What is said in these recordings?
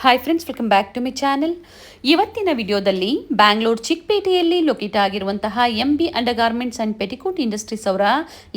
Hi friends, welcome back to my channel. ಇವತ್ತಿನ ವಿಡಿಯೋದಲ್ಲಿ ಬ್ಯಾಂಗ್ಳೂರ್ ಚಿಕ್ಕಪೇಟೆಯಲ್ಲಿ ಲೊಕೇಟ್ ಆಗಿರುವಂತಹ MB under garments and petticoat industries ಅವರ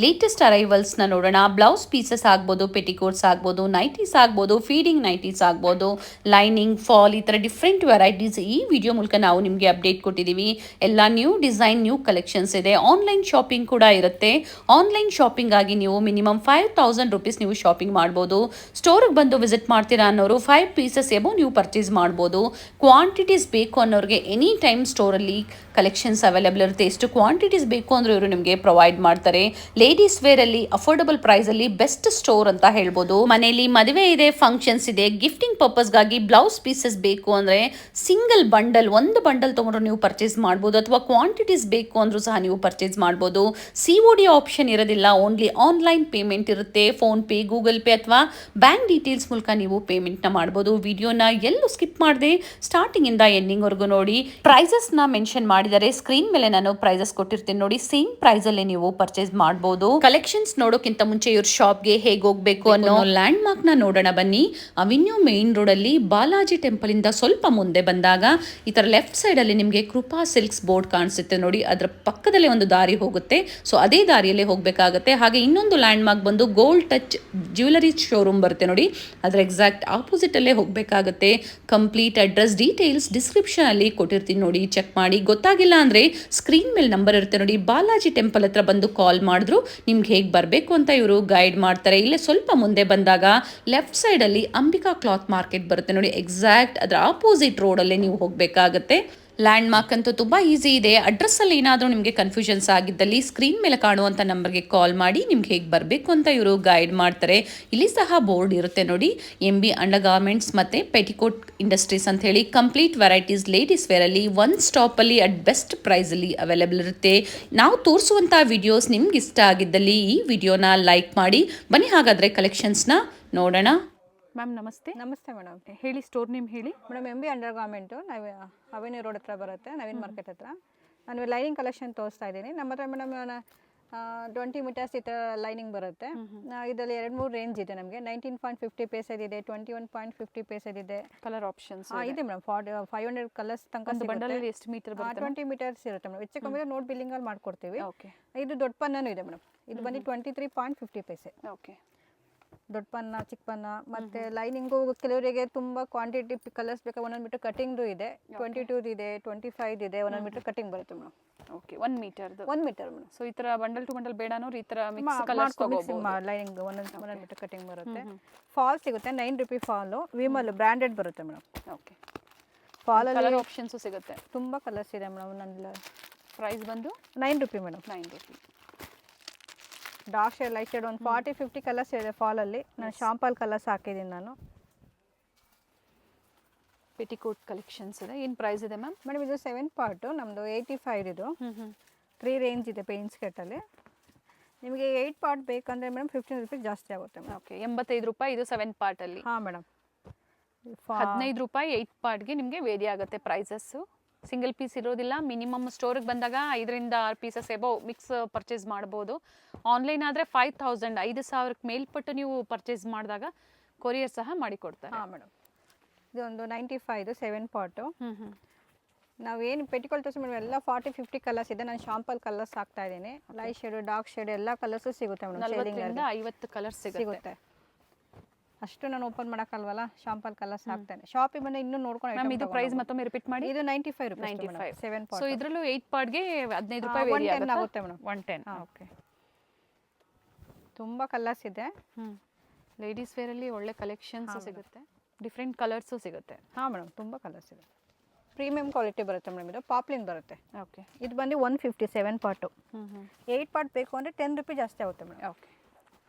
ಲೇಟೆಸ್ಟ್ ಅರೈವಲ್ಸ್ನ ನೋಡೋಣ. ಬ್ಲೌಸ್ ಪೀಸಸ್ ಆಗ್ಬೋದು, ಪೆಟಿಕೋಟ್ಸ್ ಆಗ್ಬೋದು, ನೈಟೀಸ್ ಆಗ್ಬೋದು, ಫೀಡಿಂಗ್ ನೈಟೀಸ್ ಆಗ್ಬೋದು, ಲೈನಿಂಗ್, ಫಾಲ್, ಈ ಥರ ಡಿಫ್ರೆಂಟ್ ವೆರೈಟೀಸ್ ಈ ವಿಡಿಯೋ ಮೂಲಕ ನಾವು ನಿಮಗೆ ಅಪ್ಡೇಟ್ ಕೊಟ್ಟಿದ್ದೀವಿ. ಎಲ್ಲ ನ್ಯೂ ಡಿಸೈನ್, ನ್ಯೂ ಕಲೆಕ್ಷನ್ಸ್ ಇದೆ. ಆನ್ಲೈನ್ ಶಾಪಿಂಗ್ ಕೂಡ ಇರುತ್ತೆ. ಆನ್ಲೈನ್ ಶಾಪಿಂಗ್ ಆಗಿ ನೀವು ಮಿನಿಮಮ್ 5000 ರುಪೀಸ್ ನೀವು ಶಾಪಿಂಗ್ ಮಾಡ್ಬೋದು. ಸ್ಟೋರಿಗೆ ಬಂದು ವಿಸಿಟ್ ಮಾಡ್ತೀರಾ ಅನ್ನೋರು 5 ಪೀಸಸ್ ಎಬೋ ನೀವು ಪರ್ಚೇಸ್ ಮಾಡ್ಬೋದು. ಕ್ವಾಂಟಿಟೀಸ್ ಬೇಕು ಅನ್ನೋರಿಗೆ ಎನಿ ಟೈಮ್ ಸ್ಟೋರಲ್ಲಿ ಕಲೆಕ್ಷನ್ಸ್ ಅವೈಲೇಬಲ್ ಇರುತ್ತೆ. ಎಷ್ಟು ಕ್ವಾಂಟಿಟೀಸ್ ಬೇಕು ಅಂದರೆ ಇವರು ನಿಮಗೆ ಪ್ರೊವೈಡ್ ಮಾಡ್ತಾರೆ. ಲೇಡೀಸ್ ವೇರಲ್ಲಿ ಅಫೋರ್ಡಬಲ್ ಪ್ರೈಸಲ್ಲಿ ಬೆಸ್ಟ್ ಸ್ಟೋರ್ ಅಂತ ಹೇಳ್ಬೋದು. ಮನೆಯಲ್ಲಿ ಮದುವೆ ಇದೆ, ಫಂಕ್ಷನ್ಸ್ ಇದೆ, ಗಿಫ್ಟಿಂಗ್ ಪರ್ಪಸ್ಗಾಗಿ ಬ್ಲೌಸ್ ಪೀಸಸ್ ಬೇಕು ಅಂದರೆ ಸಿಂಗಲ್ ಬಂಡಲ್, ಒಂದು ಬಂಡಲ್ ತೊಗೊಂಡ್ರು ನೀವು ಪರ್ಚೇಸ್ ಮಾಡ್ಬೋದು. ಅಥವಾ ಕ್ವಾಂಟಿಟೀಸ್ ಬೇಕು ಅಂದರೂ ಸಹ ನೀವು ಪರ್ಚೇಸ್ ಮಾಡ್ಬೋದು. COD ಆಪ್ಷನ್ ಇರೋದಿಲ್ಲ, ಓನ್ಲಿ ಆನ್ಲೈನ್ ಪೇಮೆಂಟ್ ಇರುತ್ತೆ. ಫೋನ್ಪೇ, ಗೂಗಲ್ ಪೇ ಅಥವಾ ಬ್ಯಾಂಕ್ ಡೀಟೇಲ್ಸ್ ಮೂಲಕ ನೀವು ಪೇಮೆಂಟ್ನ ಮಾಡ್ಬೋದು. ವಿಡಿಯೋನ ಎಲ್ಲೂ ಸ್ಕಿಪ್ ಮಾಡದೆ ಸ್ಟಾರ್ಟಿಂಗಿಂದ ಎಂಡಿಂಗ್ವರೆಗೂ ನೋಡಿ. ಪ್ರೈಸಸ್ನ ಮೆನ್ಷನ್ ಮಾಡಿದರೆ ಸ್ಕ್ರೀನ್ ಮೇಲೆ ನಾನು ಪ್ರೈಸಸ್ ಕೊಟ್ಟಿರ್ತೀನಿ ನೋಡಿ. ಸೇಮ್ ಪ್ರೈಸಲ್ಲೇ ನೀವು ಪರ್ಚೇಸ್ ಮಾಡ್ಬೋದು. ಕಲೆಕ್ಷನ್ಸ್ ನೋಡೋಕ್ಕಿಂತ ಮುಂಚೆ ಇವ್ರ ಶಾಪ್ಗೆ ಹೇಗೆ ಹೋಗಬೇಕು ಅನ್ನೋ ಲ್ಯಾಂಡ್ ಮಾರ್ಕ್ನ ನೋಡೋಣ ಬನ್ನಿ. ಅವೆನ್ಯೂ ಮೇನ್ ರೋಡಲ್ಲಿ ಬಾಲಾಜಿ ಟೆಂಪಲ್ ಇಂದ ಸ್ವಲ್ಪ ಮುಂದೆ ಬಂದಾಗ ಈ ಥರ ಲೆಫ್ಟ್ ಸೈಡಲ್ಲಿ ನಿಮಗೆ ಕೃಪಾ ಸಿಲ್ಕ್ಸ್ ಬೋರ್ಡ್ ಕಾಣಿಸುತ್ತೆ ನೋಡಿ. ಅದರ ಪಕ್ಕದಲ್ಲೇ ಒಂದು ದಾರಿ ಹೋಗುತ್ತೆ. ಸೊ ಅದೇ ದಾರಿಯಲ್ಲೇ ಹೋಗಬೇಕಾಗುತ್ತೆ. ಹಾಗೆ ಇನ್ನೊಂದು ಲ್ಯಾಂಡ್ ಮಾರ್ಕ್ ಬಂದು ಗೋಲ್ಡ್ ಟಚ್ ಜ್ಯುವೆಲರಿ ಶೋರೂಮ್ ಬರುತ್ತೆ ನೋಡಿ. ಅದರ ಎಕ್ಸಾಕ್ಟ್ ಆಪೋಸಿಟ್ ಅಲ್ಲೇ ಹೋಗಬೇಕಾಗುತ್ತೆ. ಕಂಪ್ಲೀಟ್ ಅಡ್ರೆಸ್ ಡೀಟೇಲ್ಸ್ ಡಿಸ್ಕ್ರಿಪ್ಷನ್ ಅಲ್ಲಿ ಕೊಟ್ಟಿರ್ತೀನಿ ನೋಡಿ, ಚೆಕ್ ಮಾಡಿ. ಗೊತ್ತಾಗಿಲ್ಲ ಅಂದರೆ ಸ್ಕ್ರೀನ್ ಮೇಲೆ ನಂಬರ್ ಇರುತ್ತೆ ನೋಡಿ. ಬಾಲಾಜಿ ಟೆಂಪಲ್ ಹತ್ರ ಬಂದು ಕಾಲ್ ಮಾಡಿದ್ರು ನಿಮ್ಗೆ ಹೇಗೆ ಬರಬೇಕು ಅಂತ ಇವರು ಗೈಡ್ ಮಾಡ್ತಾರೆ. ಇಲ್ಲೇ ಸ್ವಲ್ಪ ಮುಂದೆ ಬಂದಾಗ ಲೆಫ್ಟ್ ಸೈಡಲ್ಲಿ ಅಂಬಿಕಾ ಕ್ಲಾತ್ ಮಾರ್ಕೆಟ್ ಬರುತ್ತೆ ನೋಡಿ. ಎಕ್ಸಾಕ್ಟ್ ಅದರ ಆಪೋಸಿಟ್ ರೋಡಲ್ಲೇ ನೀವು ಹೋಗಬೇಕಾಗುತ್ತೆ. ಲ್ಯಾಂಡ್ ಮಾರ್ಕ್ ಅಂತೂ ತುಂಬ ಈಸಿ ಇದೆ. ಅಡ್ರೆಸ್ಸಲ್ಲಿ ಏನಾದರೂ ನಿಮಗೆ ಕನ್ಫ್ಯೂಷನ್ಸ್ ಆಗಿದ್ದಲ್ಲಿ ಸ್ಕ್ರೀನ್ ಮೇಲೆ ಕಾಣುವಂಥ ನಂಬರ್ಗೆ ಕಾಲ್ ಮಾಡಿ ನಿಮ್ಗೆ ಹೇಗೆ ಬರಬೇಕು ಅಂತ ಇವರು ಗೈಡ್ ಮಾಡ್ತಾರೆ. ಇಲ್ಲಿ ಸಹ ಬೋರ್ಡ್ ಇರುತ್ತೆ ನೋಡಿ, MB ಅಂಡರ್ ಗಾರ್ಮೆಂಟ್ಸ್ ಮತ್ತು ಪೆಟಿಕೋಟ್ ಇಂಡಸ್ಟ್ರೀಸ್ ಅಂತ ಹೇಳಿ. ಕಂಪ್ಲೀಟ್ ವೆರೈಟೀಸ್ ಲೇಡೀಸ್ ವೇರಲ್ಲಿ ಒನ್ ಸ್ಟಾಪಲ್ಲಿ ಅಟ್ ಬೆಸ್ಟ್ ಪ್ರೈಸಲ್ಲಿ ಅವೈಲೇಬಲ್ ಇರುತ್ತೆ. ನಾವು ತೋರಿಸುವಂಥ ವಿಡಿಯೋಸ್ ನಿಮ್ಗೆ ಇಷ್ಟ ಆಗಿದ್ದಲ್ಲಿ ಈ ವಿಡಿಯೋನ ಲೈಕ್ ಮಾಡಿ. ಬನ್ನಿ ಹಾಗಾದರೆ ಕಲೆಕ್ಷನ್ಸ್ನ ನೋಡೋಣ. ಮ್ಯಾಮ್ ನಮಸ್ತೆ. ನಮಸ್ತೆ ಮೇಡಮ್. ಹೇಳಿ, ಸ್ಟೋರ್ ನೇಮ್ ಹೇಳಿ. ಮೇಡಮ್ MB ಅಂಡರ್ ಗಾರ್ಮೆಂಟು, ನಾವು ಅವೆನ್ಯೂ ರೋಡ್ ಹತ್ರ ಬರುತ್ತೆ, ನವೀನ್ ಮಾರ್ಕೆಟ್ ಹತ್ರ. ನಾನು ಲೈನಿಂಗ್ ಕಲೆಕ್ಷನ್ ತೋರಿಸ್ತಾ ಇದ್ದೀನಿ. ನಮ್ಮ ಹತ್ರ ಮೇಡಮ್ 20 ಮೀಟರ್ಸ್ ಈ ಥರ ಲೈನಿಂಗ್ ಬರುತ್ತೆ. ಇದರಲ್ಲಿ 2-3 ರೇಂಜ್ ಇದೆ ನಮಗೆ. 19.50 ಪೈಸೆದು ಇದೆ, 21.50 ಪೈಸೆದು ಇದೆ. ಕಲರ್ ಆಪ್ಷನ್ಸ್ ಇದೆ ಮೇಡಮ್. 500 ಕಲರ್ಸ್ ತನಕ ಬಂಡಲಲ್ಲಿ ಎಷ್ಟು ಮೀಟರ್ ಬರುತ್ತೆ? 20 ಮೀಟರ್ಸ್ ಇರುತ್ತೆ ಮೇಡಮ್. ಹೆಚ್ಚು ಕಮ್ಮಿ ನೋಟ್ ಬಿಲ್ಲಿಂಗಲ್ಲಿ ಮಾಡ್ಕೊಡ್ತೀವಿ. ಓಕೆ. ಇದು ದೊಡ್ಡ ಪನ್ನೂ ಇದೆ ಮೇಡಮ್. ಇದು ಬಂದು 23.50 ಪೈಸೆ. ಓಕೆ. ದೊಡ್ಡ ಪನ್ನ, ಚಿಕ್ಕ ಪನ್ನ, ಮತ್ತು ಲೈನಿಂಗು ಕೆಲವರಿಗೆ ತುಂಬ ಕ್ವಾಂಟಿಟಿ ಕಲರ್ಸ್ ಬೇಕಾ. ಒಂದೊಂದು ಮೀಟರ್ ಕಟಿಂಗ್ದು ಇದೆ, 22 ಇದೆ, 25 ಇದೆ, ಒಂದೊಂದು ಮೀಟರ್ ಕಟಿಂಗ್ ಬರುತ್ತೆ ಮೇಡಮ್. ಓಕೆ. 1 ಮೀಟರ್ದು? 1 ಮೀಟರ್ ಮೇಡಮ್. ಸೊ ಈ ಥರ ಬಂಡಲ್ ಟು ಬಂಡಲ್ ಬೇಡ ಅನ್ನೋರು ಈ ಥರ ಮಿಕ್ಸ್ ಕಲರ್ಸ್ ತಗೋಬಹುದು. ಲೈನಿಂಗ್ ಒಂದೊಂದು ಮೀಟರ್ ಕಟಿಂಗ್ ಬರುತ್ತೆ. ಫಾಲ್ ಸಿಗುತ್ತೆ, 9 ರೂಪಿ ಫಾಲು. ವಿಮಲ್ ಬ್ರ್ಯಾಂಡೆಡ್ ಬರುತ್ತೆ ಮೇಡಮ್. ಓಕೆ. ಫಾಲಲ್ಲಿ ಕಲರ್ ಆಪ್ಷನ್ಸು ಸಿಗುತ್ತೆ, ತುಂಬ ಕಲರ್ಸ್ ಇದೆ ಮೇಡಮ್. ನನ್ನ ಪ್ರೈಸ್ ಬಂದು 9 rupee madam. 9 rupee. Dark shade, light shade ಒಂದು 40-50 ಕಲರ್ಸ್ ಇದೆ ಫಾಲಲ್ಲಿ. ನಾನು ಶಾಂಪಲ್ ಕಲರ್ಸ್ ಹಾಕಿದ್ದೀನಿ ನಾನು. ಪೆಟಿಕೋಟ್ ಕಲೆಕ್ಷನ್ಸ್ ಇದೆ. ಏನು ಪ್ರೈಸ್ ಇದೆ ಮ್ಯಾಮ್? ಮೇಡಮ್ ಇದು 7 ಪಾರ್ಟು, ನಮ್ಮದು 85 ಇದು. 3 ರೇಂಜ್ ಇದೆ ಪೇಂಟ್ ಸ್ಕೆಟಲ್ಲಿ. ನಿಮಗೆ 8 ಪಾರ್ಟ್ ಬೇಕಂದರೆ ಮೇಡಮ್ 15 ರೂಪೀಸ್ ಜಾಸ್ತಿ ಆಗುತ್ತೆ ಮೇಡಮ್. ಓಕೆ. 85 ರೂಪಾಯಿ ಇದು 7 ಪಾರ್ಟಲ್ಲಿ. ಹಾಂ ಮೇಡಮ್. 15 ರೂಪಾಯಿ 8 ಪಾರ್ಟ್ಗೆ ನಿಮಗೆ ವೇರಿ ಆಗುತ್ತೆ ಪ್ರೈಸಸ್ಸು. ಸಿಂಗಲ್ ಪೀಸ್ ಇರೋದಿಲ್ಲ. ಮಿನಿಮಮ್ ಸ್ಟೋರಿಗೆ ಬಂದಾಗ 5ರಿಂದ 6 ಪೀಸಸ್ ಎಬೋ ಮಿಕ್ಸ್ ಪರ್ಚೇಸ್ ಮಾಡ್ಬೋದು. ಆನ್ಲೈನ್ ಆದರೆ 5000, 5000ಕ್ಕೆ ಮೇಲ್ಪಟ್ಟು ನೀವು ಪರ್ಚೇಸ್ ಮಾಡಿದಾಗ ಕೊರಿಯರ್ ಸಹ ಮಾಡಿಕೊಡ್ತಾರೆ. ಹಾಂ ಮೇಡಮ್. ಇದೊಂದು 95 7 ಪಾರ್ಟು. ನಾವೇನು ಪೆಟಿಕೋಲ್ ತೋರಿಸಿ ಮೇಡಮ್ ಎಲ್ಲ 40-50 ಕಲರ್ಸ್ ಇದೆ. ನಾನು ಶಾಂಪಲ್ ಕಲರ್ಸ್ ಹಾಕ್ತಾ ಇದ್ದೀನಿ. ಲೈಟ್ ಶೇಡು, ಡಾರ್ಕ್ ಶೇಡ್ ಎಲ್ಲ ಕಲರ್ಸು ಸಿಗುತ್ತೆ ಮೇಡಮ್. 40ರಿಂದ 50 ಕಲರ್ಸ್ ಸಿಗುತ್ತೆ. ಅಷ್ಟು ನಾನು ಓಪನ್ ಮಾಡೋಕ್ಕಲ್ವಲ್ಲ, ಶಾಂಪಲ್ ಕಲರ್ಸ್ ಹಾಕ್ತೇನೆ. ಶಾಪಿಗೆ ಬಂದು ಇನ್ನೂ ನೋಡ್ಕೊಂಡು. ಇದು ಪ್ರೈಸ್ ಮತ್ತೊಮ್ಮೆ ರಿಪೀಟ್ ಮಾಡಿ. ಇದು 95 ರೂಪಾಯಿ. 95. 7 ಪಾರ್ಟ್. ಸೊ ಇದರಲ್ಲೂ 8 ಪಾರ್ಟ್ಗೆ 15 ರೂಪಾಯಿ ವೇರಿ ಆಗುತ್ತೆ ಮೇಡಮ್. 110. ಓಕೆ. ತುಂಬ ಕಲರ್ಸ್ ಇದೆ. ಲೇಡೀಸ್ ವೇರಲ್ಲಿ ಒಳ್ಳೆ ಕಲೆಕ್ಷನ್ಸ್ ಸಿಗುತ್ತೆ, ಡಿಫ್ರೆಂಟ್ ಕಲರ್ಸು ಸಿಗುತ್ತೆ. ಹಾಂ ಮೇಡಮ್, ತುಂಬ ಕಲರ್ಸ್ ಇದೆ. ಪ್ರೀಮಿಯಂ ಕ್ವಾಲಿಟಿ ಬರುತ್ತೆ ಮೇಡಮ್. ಇದು ಪಾಪ್ಲಿನ್ ಬರುತ್ತೆ. ಓಕೆ. ಇದು ಬಂದು 150 7 ಪಾರ್ಟು. 8 ಪಾರ್ಟ್ ಬೇಕು ಅಂದರೆ 10 ರೂಪಾಯಿ ಜಾಸ್ತಿ ಆಗುತ್ತೆ ಮೇಡಮ್. ಓಕೆ.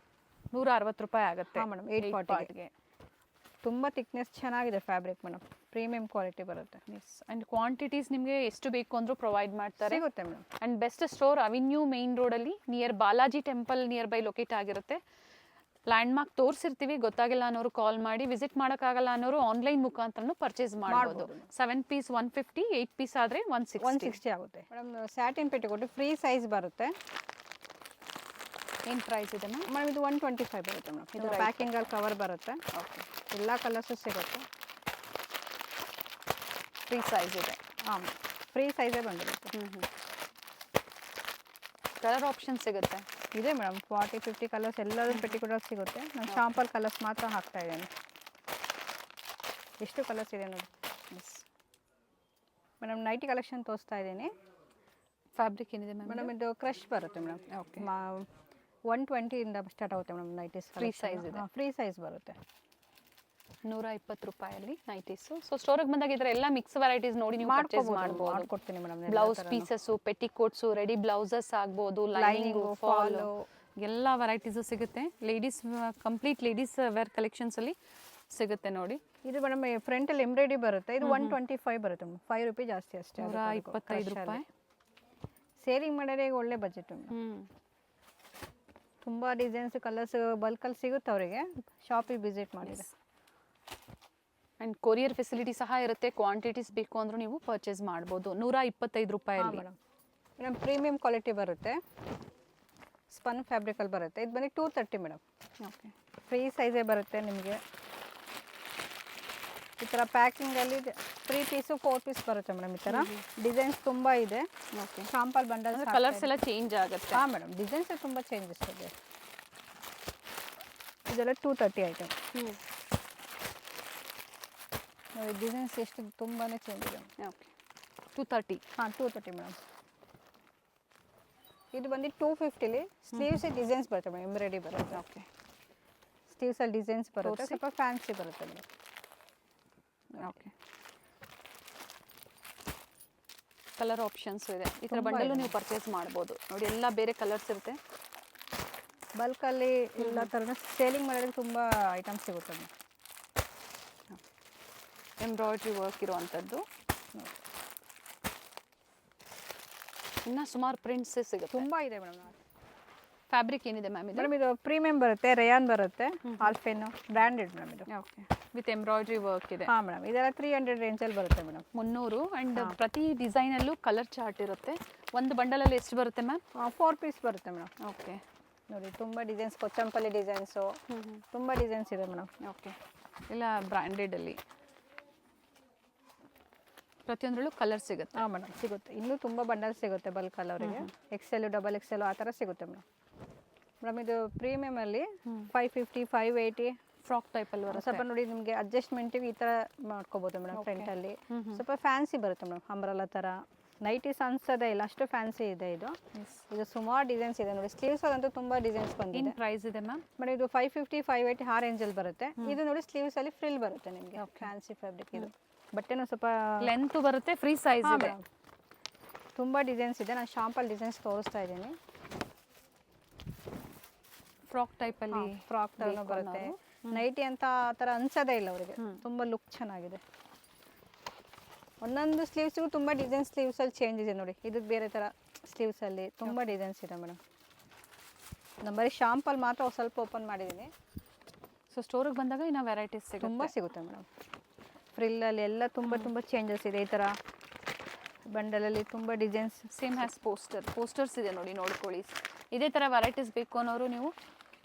160 ರೂಪಾಯಿ ಆಗುತ್ತೆ. ಹಾಂ ಮೇಡಮ್. 8 ಪಾರ್ಟ್ಗೆ ತುಂಬ ಥಿಕ್ನೆಸ್ ಚೆನ್ನಾಗಿದೆ ಫ್ಯಾಬ್ರಿಕ್ ಮೇಡಮ್. ಪ್ರೀಮಿಯಂ ಕ್ವಾಲಿಟಿ ಬರುತ್ತೆ. ಎಸ್. ಆ್ಯಂಡ್ ಕ್ವಾಂಟಿಟೀಸ್ ನಿಮಗೆ ಎಷ್ಟು ಬೇಕು ಅಂದರೂ ಪ್ರೊವೈಡ್ ಮಾಡ್ತಾರೆ. ಸಿಗುತ್ತೆ madam. And best store avenue main ರೋಡಲ್ಲಿ near Balaji temple nearby locate ಆಗಿರುತ್ತೆ. ಲ್ಯಾಂಡ್ ಮಾರ್ಕ್ ತೋರಿಸಿರ್ತೀವಿ. ಗೊತ್ತಾಗಿಲ್ಲ ಅನ್ನೋರು ಕಾಲ್ ಮಾಡಿ. ವಿಸಿಟ್ ಮಾಡೋಕ್ಕಾಗಲ್ಲ ಅನ್ನೋರು ಆನ್ಲೈನ್ ಮುಖಾಂತರನೂ ಪರ್ಚೇಸ್ ಮಾಡ್ಬೋದು. 7 ಪೀಸ್ 150, 8 ಪೀಸ್ ಆದರೆ 160 ಆಗುತ್ತೆ madam. Satin petticoat free size ಬರುತ್ತೆ. ಏನು ಪ್ರೈಸ್ ಇದೆ ಮ್ಯಾಮ್? ಮೇಡಮ್ ಇದು 125 ಬರುತ್ತೆ ಮೇಡಮ್. ಇದು ಪ್ಯಾಕಿಂಗಲ್ಲಿ ಕವರ್ ಬರುತ್ತೆ. ಓಕೆ. ಎಲ್ಲ ಕಲರ್ಸು ಸಿಗುತ್ತೆ. ಫ್ರೀ ಸೈಜ್ ಇದೆ. ಹಾಂ, ಫ್ರೀ ಸೈಜೇ ಬಂದಿರುತ್ತೆ. ಕಲರ್ ಆಪ್ಷನ್ ಸಿಗುತ್ತೆ. ಇದೆ ಮೇಡಮ್, 40-50 ಕಲರ್ಸ್ ಎಲ್ಲರೂ ಪೆಟಿಕೋಟಲ್ಲಿ ಸಿಗುತ್ತೆ. ನಾನು ಶಾಂಪಲ್ ಕಲರ್ಸ್ ಮಾತ್ರ ಹಾಕ್ತಾ ಇದ್ದೇನೆ. ಎಷ್ಟು ಕಲರ್ಸ್ ಇದೆ ನೋಡಿ ಮೇಡಮ್. ನೈಟಿ ಕಲೆಕ್ಷನ್ ತೋರಿಸ್ತಾ ಇದ್ದೀನಿ. ಫ್ಯಾಬ್ರಿಕ್ ಏನಿದೆ ಮ್ಯಾಮ್? ಮೇಡಮ್ ಇದು ಕ್ರಶ್ ಬರುತ್ತೆ ಮೇಡಮ್. ಓಕೆ. 120 ಸ್ಟಾರ್ಟ್ ಆಗುತ್ತೆ ಮೇಡಮ್ ನೈಟೀಸ್. ಫ್ರೀ ಸೈಜ್ ಇದೆ. ಫ್ರೀ ಸೈಜ್ ಬರುತ್ತೆ. 120 ರೂಪಾಯಲ್ಲಿ ನೈಟೀಸು. ಸೊ ಸ್ಟೋರಿಗೆ ಬಂದಾಗ ಇದರ ಎಲ್ಲ ಮಿಕ್ಸ್ ವೆರೈಟೀಸ್ ನೋಡಿ ನೀವು ಪರ್ಚೇಸ್ ಮಾಡ್ಬೋದು. ಮಾಡ್ಕೊಡ್ತೀನಿ madam. Blouse pieces, petticoats, ready blouses ಆಗ್ಬೋದು, ಲೈನಿಂಗು, ಫಾಲು ಎಲ್ಲ ವೆರೈಟೀಸು ಸಿಗುತ್ತೆ. ಲೇಡೀಸ್ ಕಂಪ್ಲೀಟ್ ಲೇಡೀಸ್ ವೇರ್ ಕಲೆಕ್ಷನ್ಸಲ್ಲಿ ಸಿಗುತ್ತೆ ನೋಡಿ. ಇದು ಮೇಡಮ್ ಫ್ರಂಟಲ್ಲಿ ಎಂಬ್ರಾಯ್ಡ್ರಿ ಬರುತ್ತೆ. ಇದು 125 ಬರುತ್ತೆ ಮೇಡಮ್. 5 ರೂಪಾಯಿ ಜಾಸ್ತಿ ಅಷ್ಟೇ. 125 ರೂಪಾಯಿ. ಸೇಲಿಂಗ್ ಮಾಡಿದ್ರೆ ಈಗ ಒಳ್ಳೆ ಬಜೆಟ್. ತುಂಬ ಡಿಸೈನ್ಸ್ ಕಲರ್ಸ್ ಬಲ್ಕಲ್ಲಿ ಸಿಗುತ್ತೆ ಅವರಿಗೆ. ಶಾಪಿಗೆ ವಿಸಿಟ್ ಮಾಡಿದ್ರೆ. ಆ್ಯಂಡ್ ಕೊರಿಯರ್ ಫೆಸಿಲಿಟಿ ಸಹ ಇರುತ್ತೆ. ಕ್ವಾಂಟಿಟೀಸ್ ಬೇಕು ಅಂದರೂ ನೀವು ಪರ್ಚೇಸ್ ಮಾಡ್ಬೋದು. 125 ರೂಪಾಯಲ್ಲಿ ಮೇಡಮ್. ಮೇಡಮ್ ಪ್ರೀಮಿಯಂ ಕ್ವಾಲಿಟಿ ಬರುತ್ತೆ. ಸ್ಪನ್ ಫ್ಯಾಬ್ರಿಕಲ್ಲಿ ಬರುತ್ತೆ. ಇದು ಬಂದು 230 ಮೇಡಮ್. ಓಕೆ. ಫ್ರೀ ಸೈಜೇ ಬರುತ್ತೆ ನಿಮಗೆ. ಈ ಥರ ಪ್ಯಾಕಿಂಗಲ್ಲಿ 3 ಪೀಸು 4 ಪೀಸ್ ಬರುತ್ತೆ ಮೇಡಮ್. ಈ ಥರ ಡಿಸೈನ್ಸ್ ತುಂಬ ಇದೆ. ಓಕೆ. ಶಾಂಪಲ್ ಬಂಡಲ್ಸ್ ಕಲರ್ಸ್ ಎಲ್ಲ ಚೇಂಜ್ ಆಗುತ್ತೆ. ಹಾಂ ಮೇಡಮ್, ಡಿಸೈನ್ಸ್ ತುಂಬ ಚೇಂಜಸ್ ಇದೆ. ಇದೆಲ್ಲ 230 ಐಟಮ್. ನೋಡಿ ಡಿಸೈನ್ಸ್ ಎಷ್ಟು ತುಂಬಾ ಚೇಂಜ್ ಇದೆ. ಓಕೆ. 230. ಹಾಂ, 230 ಮೇಡಮ್. ಇದು ಬಂದು 250ಲಿ ಸ್ಲೀವ್ಸ್ ಡಿಸೈನ್ಸ್ ಬರುತ್ತೆ ಮೇಡಮ್. ಎಂಬ್ರಾಯ್ಡ್ರಿ ಬರುತ್ತೆ. ಓಕೆ. ಸ್ಲೀವ್ಸಲ್ಲಿ ಡಿಸೈನ್ಸ್ ಬರುತ್ತೆ. ಸ್ವಲ್ಪ ಫ್ಯಾನ್ಸಿ ಬರುತ್ತೆ ಮೇಡಮ್. ಓಕೆ. ಕಲರ್ ಆಪ್ಷನ್ಸ್ ಇದೆ. ಈ ಥರ ಬಂಡಲು ನೀವು ಪರ್ಚೇಸ್ ಮಾಡ್ಬೋದು ನೋಡಿ. ಎಲ್ಲ ಬೇರೆ ಕಲರ್ಸ್ ಇರುತ್ತೆ. ಬಲ್ಕಲ್ಲಿ ಎಲ್ಲ ಥರದ ಸೇಲಿಂಗ್ ಮಾಡೋದಕ್ಕೆ ತುಂಬ ಐಟಮ್ಸ್ ಸಿಗುತ್ತೆ ಮೇಡಮ್. ಎಂಬ್ರಾಯ್ಡ್ರಿ ವರ್ಕ್ ಇರುವಂಥದ್ದು. ಇನ್ನು ಸುಮಾರು ಪ್ರಿಂಟ್ಸ್ ಸಿಗುತ್ತೆ. ತುಂಬ ಇದೆ ಮೇಡಮ್. ಫ್ಯಾಬ್ರಿಕ್ ಏನಿದೆ ಮ್ಯಾಮ್ ಇದು? ಮೇಡಮ್ ಇದು ಪ್ರೀಮಿಯಂ ಬರುತ್ತೆ. ರೇಯಾನ್ ಬರುತ್ತೆ. ಆಲ್ಫೆನ್ ಬ್ರ್ಯಾಂಡೆಡ್ ಮೇಡಮ್ ಇದು. ಓಕೆ. ವಿತ್ ಎಂಬ್ರಾಯ್ಡ್ರಿ ವರ್ಕ್ ಇದೆ. ಹಾಂ ಮೇಡಮ್. ಇದೆಲ್ಲ 300 ರೇಂಜಲ್ಲಿ ಬರುತ್ತೆ ಮೇಡಮ್. 300. ಆ್ಯಂಡ್ ಪ್ರತಿ ಡಿಸೈನಲ್ಲೂ ಕಲರ್ ಚಾರ್ಟ್ ಇರುತ್ತೆ. ಒಂದು ಬಂಡಲಲ್ಲಿ ಎಷ್ಟು ಬರುತ್ತೆ ಮ್ಯಾಮ್? 4 ಪೀಸ್ ಬರುತ್ತೆ ಮೇಡಮ್. ಓಕೆ. ನೋಡಿ ತುಂಬ ಡಿಸೈನ್ಸ್, ಕೊಚ್ಚಂಪಲ್ಲಿ ಡಿಸೈನ್ಸು ತುಂಬ ಡಿಸೈನ್ಸ್ ಇದೆ ಮೇಡಮ್. ಓಕೆ. ಎಲ್ಲ ಬ್ರ್ಯಾಂಡೆಡಲ್ಲಿ ಪ್ರತಿಯೊಂದರಲ್ಲೂ ಕಲರ್ ಸಿಗುತ್ತೆ. ಹಾಂ ಮೇಡಮ್, ಸಿಗುತ್ತೆ. ಇನ್ನೂ ತುಂಬ ಬಂಡಲ್ ಸಿಗುತ್ತೆ ಬಲ್ಕಲ್ಲಿ ಅವರಿಗೆ. XL, XXL ಆ ಥರ ಸಿಗುತ್ತೆ ಮೇಡಮ್. ಮೇಡಮ್ ಇದು ಪ್ರೀಮಿಯಮಲ್ಲಿ 550, 580 ಫ್ರಾಕ್ ಟೈಪಲ್ಲಿ ಬರುತ್ತೆ. ಸ್ವಲ್ಪ ನೋಡಿ ನಿಮಗೆ ಅಡ್ಜಸ್ಟ್ಮೆಂಟಿಗೆ ಈ ಥರ ಮಾಡ್ಕೋಬೋದು ಮೇಡಮ್. ಫ್ರಂಟಲ್ಲಿ ಸ್ವಲ್ಪ ಫ್ಯಾನ್ಸಿ ಬರುತ್ತೆ ಮೇಡಮ್. ಅಂಬ್ರೆಲಾ ಥರ ನೈಟೀಸ್ ಅನ್ಸೋದೇ ಇಲ್ಲ, ಅಷ್ಟು ಫ್ಯಾನ್ಸಿ ಇದೆ ಇದು. ಇದು ಸುಮಾರು ಡಿಸೈನ್ಸ್ ಇದೆ ನೋಡಿ. ಸ್ಲೀವ್ಸಲ್ಲಂತೂ ತುಂಬ ಡಿಸೈನ್ಸ್ ಬಂದಿದೆ. ಏನು ಪ್ರೈಸ್ ಇದೆ ಮ್ಯಾಮ್? ಮೇಡಮ್ ಇದು 550, 580 ಆ ರೇಂಜಲ್ಲಿ ಬರುತ್ತೆ. ಇದು ನೋಡಿ ಸ್ಲೀವ್ಸಲ್ಲಿ ಫ್ರಿಲ್ ಬರುತ್ತೆ ನಿಮಗೆ. ಫ್ಯಾನ್ಸಿ ಫ್ಯಾಬ್ರಿಕ್ ಇದು. ಬಟ್ಟೆನೂ ಸ್ವಲ್ಪ ಲೆಂತ್ ಬರುತ್ತೆ. ಫ್ರೀ ಸೈಜ್ ಇದೆ. ತುಂಬ ಡಿಸೈನ್ಸ್ ಇದೆ. ನಾನು ಶಾಂಪಲ್ ಡಿಸೈನ್ಸ್ ತೋರಿಸ್ತಾ ಇದ್ದೀನಿ. ಫ್ರಾಕ್ ಟೈಪಲ್ಲಿ ಫ್ರಾಕ್ ಥರನೂ ಬರುತ್ತೆ. ನೈಟಿ ಅಂತ ಆ ಥರ ಅನ್ಸೋದೇ ಇಲ್ಲ ಅವರಿಗೆ. ತುಂಬ ಲುಕ್ ಚೆನ್ನಾಗಿದೆ. ಒಂದೊಂದು ಸ್ಲೀವ್ಸಿಗೂ ತುಂಬ ಡಿಸೈನ್ ಸ್ಲೀವ್ಸಲ್ಲಿ ಚೇಂಜ್ ಇದೆ ನೋಡಿ. ಇದಕ್ಕೆ ಬೇರೆ ಥರ ಸ್ಲೀವ್ಸಲ್ಲಿ ತುಂಬ ಡಿಸೈನ್ಸ್ ಇದೆ ಮೇಡಮ್. ನಾನು ಬರೀ ಶಾಂಪಲ್ ಮಾತ್ರ ಸ್ವಲ್ಪ ಓಪನ್ ಮಾಡಿದ್ದೀನಿ. ಸೊ ಸ್ಟೋರಿಗೆ ಬಂದಾಗ ಇನ್ನು ವೆರೈಟೀಸ್ ತುಂಬ ಸಿಗುತ್ತೆ ಮೇಡಮ್. ಫ್ರಿಲ್ಲಲ್ಲಿ ಎಲ್ಲ ತುಂಬ ಚೇಂಜಸ್ ಇದೆ. ಈ ಥರ ಬಂಡಲಲ್ಲಿ ತುಂಬ ಡಿಸೈನ್ಸ್. ಸೇಮ್ ಹ್ಯಾಸ್ ಪೋಸ್ಟರ್ಸ್ ಇದೆ ನೋಡಿ, ನೋಡ್ಕೊಳ್ಳಿ. ಇದೇ ಥರ ವೆರೈಟೀಸ್ ಬೇಕು ಅನ್ನೋರು ನೀವು